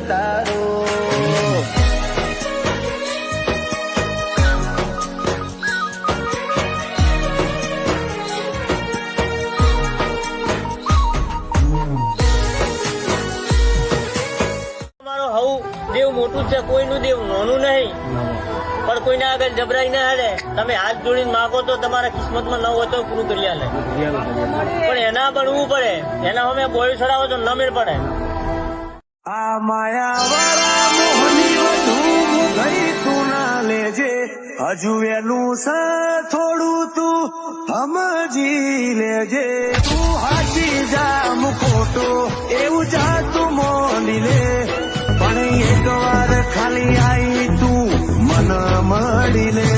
તારો દેવ મોટું છે, કોઈનું દેવ નાનું નહીં, પણ કોઈના આગળ જબરાઈ ના હાલે. તમે હાથ જોડીને માગો તો તમારા કિસ્મતમાં ન હોય તો પૂરું કરી હાલે, પણ એના બનવું પડે. એના અમે બોળી ચડાવો તો ન મેળ પડે. આ માયા વાળા મોહની વધુ ગઈ તું ના લેજે, હજુ વેલું છે થોડું તું સમજી લેજે. તું હાચી જામ ખોટો એવું જાતું મોની લે, પણ એક વાર ખાલી આઈ તું મન મળી લે.